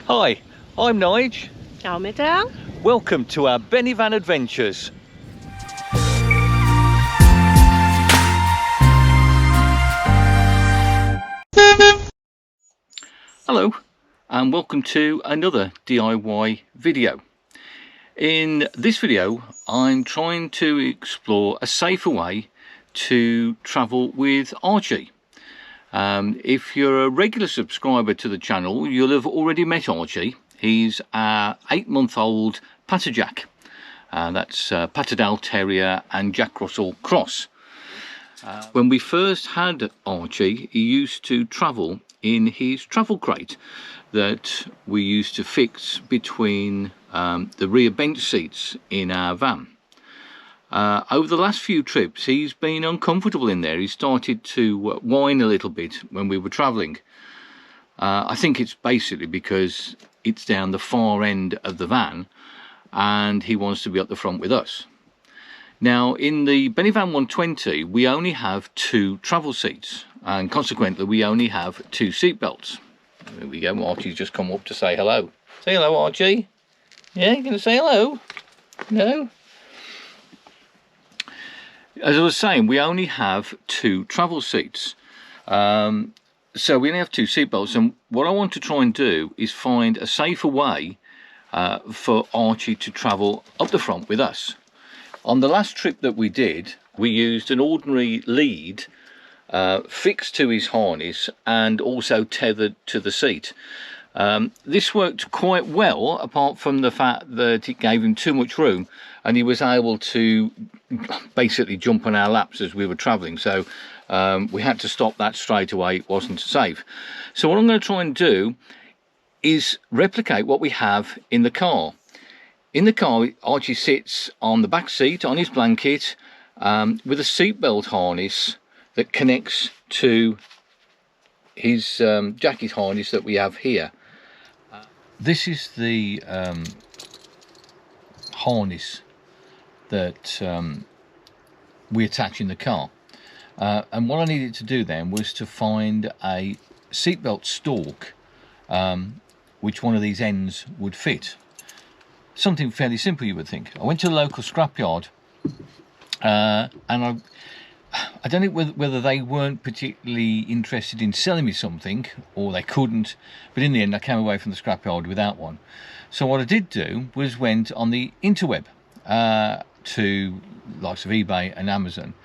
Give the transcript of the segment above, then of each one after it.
Hi, I'm Nige. Ciao Metal. Welcome to our Benivan adventures. Hello and welcome to another DIY video. In this video I'm trying to explore a safer way to travel with Archie. If you're a regular subscriber to the channel, you'll have already met Archie. He's our 8-month-old Patterjack. That's Patterdale Terrier and Jack Russell Cross. When we first had Archie, he used to travel in his travel crate that we used to fix between the rear bench seats in our van. Over the last few trips he's been uncomfortable in there. He started to whine a little bit when we were travelling. I think it's basically because it's down the far end of the van and he wants to be up the front with us. Now in the Benivan 120 we only have 2 travel seats and consequently we only have 2 seat belts. There we go, Archie's just come up to say hello. Say hello, Archie. Yeah, you gonna say hello? No? As I was saying, we only have 2 travel seats, so we only have 2 seat belts, and what I want to try and do is find a safer way for Archie to travel up the front with us. On the last trip that we did, we used an ordinary lead fixed to his harness and also tethered to the seat. This worked quite well, apart from the fact that it gave him too much room and he was able to basically jump on our laps as we were travelling, so we had to stop that straight away. It wasn't safe. So what I'm going to try and do is replicate what we have in the car. In the car, Archie sits on the back seat on his blanket with a seatbelt harness that connects to his jacket harness that we have here. This is the harness that we attach in the car, and what I needed to do then was to find a seatbelt stalk which one of these ends would fit. Something fairly simple, you would think. I went to the local scrapyard and I don't know whether they weren't particularly interested in selling me something or they couldn't, but in the end I came away from the scrapyard without one. So what I did do was went on the interweb to likes of eBay and Amazon,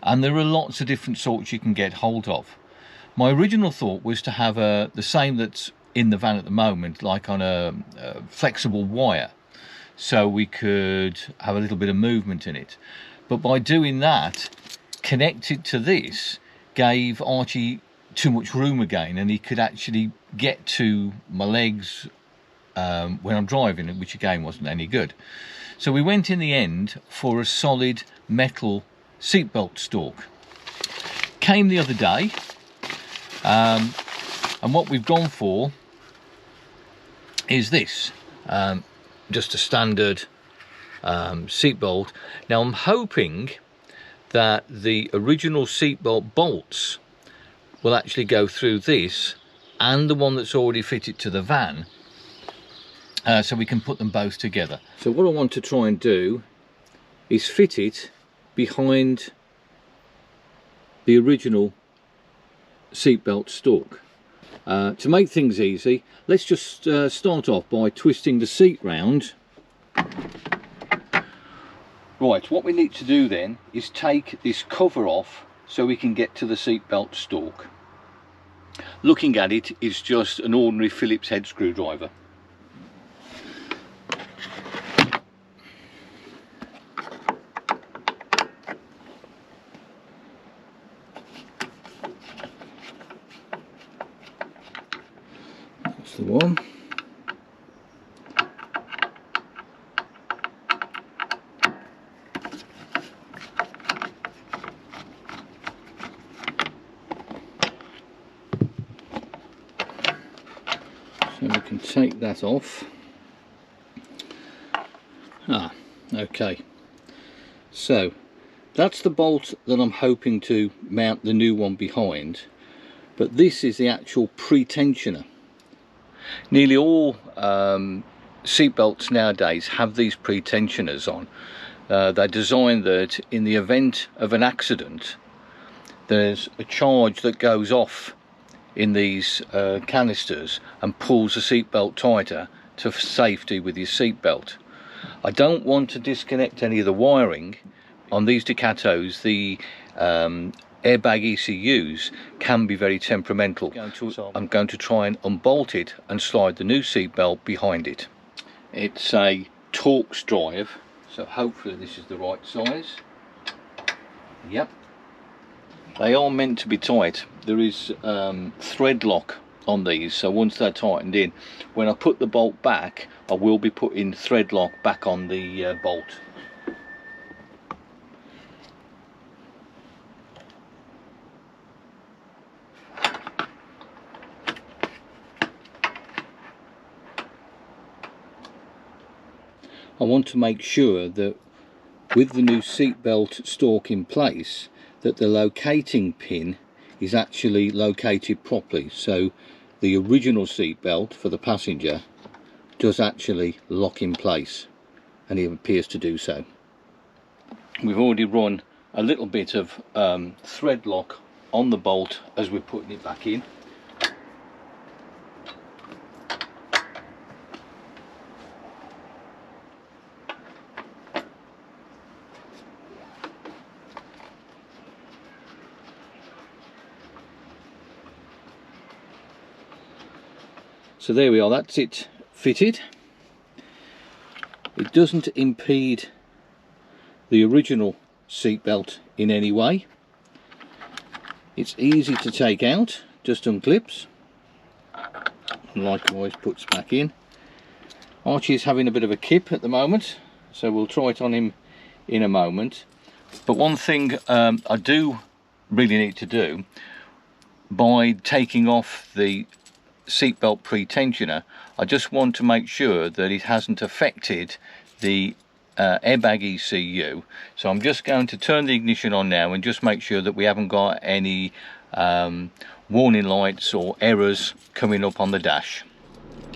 and there are lots of different sorts you can get hold of. My original thought was to have the same that's in the van at the moment, like on a flexible wire, so we could have a little bit of movement in it. But by doing that, connected to this gave Archie too much room again, and he could actually get to my legs when I'm driving, which again wasn't any good. So we went in the end for a solid metal seatbelt stalk. Came the other day, and what we've gone for is this, just a standard seatbelt. Now I'm hoping that the original seatbelt bolts will actually go through this and the one that's already fitted to the van, so we can put them both together. So what I want to try and do is fit it behind the original seatbelt stalk. To make things easy, let's just start off by twisting the seat round. Right, what we need to do then is take this cover off so we can get to the seatbelt stalk. Looking at it, it's just an ordinary Phillips head screwdriver. That's the one. So we can take that off. Okay, so that's the bolt that I'm hoping to mount the new one behind, but this is the actual pre-tensioner. Nearly all seat belts nowadays have these pre-tensioners on. They're designed that in the event of an accident, there's a charge that goes off in these canisters and pulls the seat belt tighter to safety with your seat belt. I don't want to disconnect any of the wiring on these Ducatos. The airbag ECUs can be very temperamental. I'm going to try and unbolt it and slide the new seat belt behind it. It's a Torx drive, so hopefully this is the right size. Yep, they are meant to be tight. There is thread lock on these, so once they're tightened in, when I put the bolt back, I will be putting thread lock back on the bolt. I want to make sure that with the new seat belt stalk in place, that the locating pin is actually located properly, so the original seat belt for the passenger does actually lock in place, and it appears to do so. We've already run a little bit of thread lock on the bolt as we're putting it back in. So there we are, that's it fitted. It doesn't impede the original seat belt in any way. It's easy to take out, just unclips and likewise puts back in. Archie is having a bit of a kip at the moment, so we'll try it on him in a moment. But one thing I do really need to do, by taking off the seatbelt pre-tensioner, I just want to make sure that it hasn't affected the airbag ECU. So I'm just going to turn the ignition on now and just make sure that we haven't got any warning lights or errors coming up on the dash.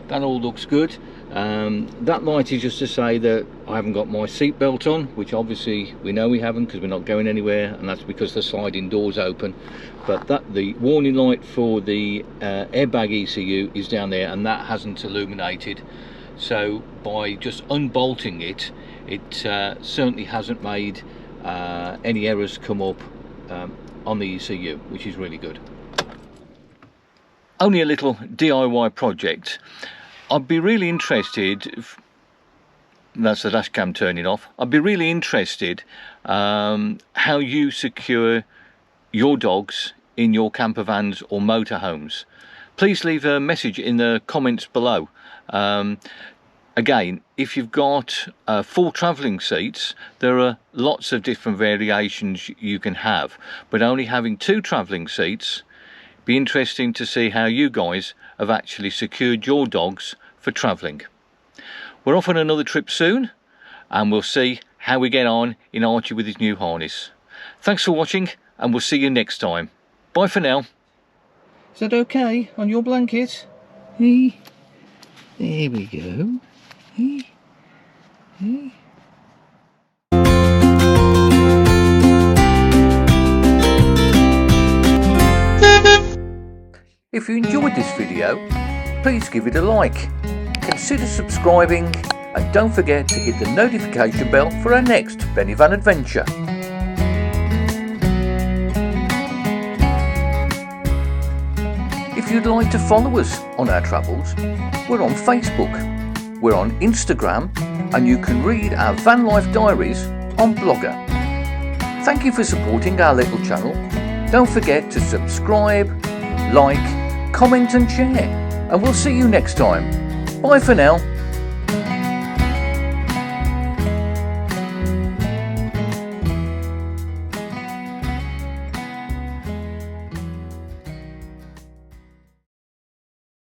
That all looks good. That light is just to say that I haven't got my seatbelt on, which obviously we know we haven't because we're not going anywhere, and that's because the sliding door's open. But the warning light for the airbag ECU is down there, and that hasn't illuminated. So by just unbolting it, it certainly hasn't made any errors come up on the ECU, which is really good. Only a little DIY project. I'd be really interested, that's the dash cam turning off, I'd be really interested how you secure your dogs in your camper vans or motorhomes. Please leave a message in the comments below. Again, if you've got full travelling seats, there are lots of different variations you can have, but only having 2 travelling seats, be interesting to see how you guys have actually secured your dogs for travelling. We're off on another trip soon, and we'll see how we get on in Archie with his new harness. Thanks for watching, and we'll see you next time. Bye for now. Is that okay on your blanket? Hey, there we go. Hey, hey. If you enjoyed this video, please give it a like, consider subscribing, and don't forget to hit the notification bell for our next Benivan adventure. If you'd like to follow us on our travels, we're on Facebook, we're on Instagram, and you can read our van life diaries on Blogger. Thank you for supporting our little channel. Don't forget to subscribe, like, comment and share, and we'll see you next time. Bye for now.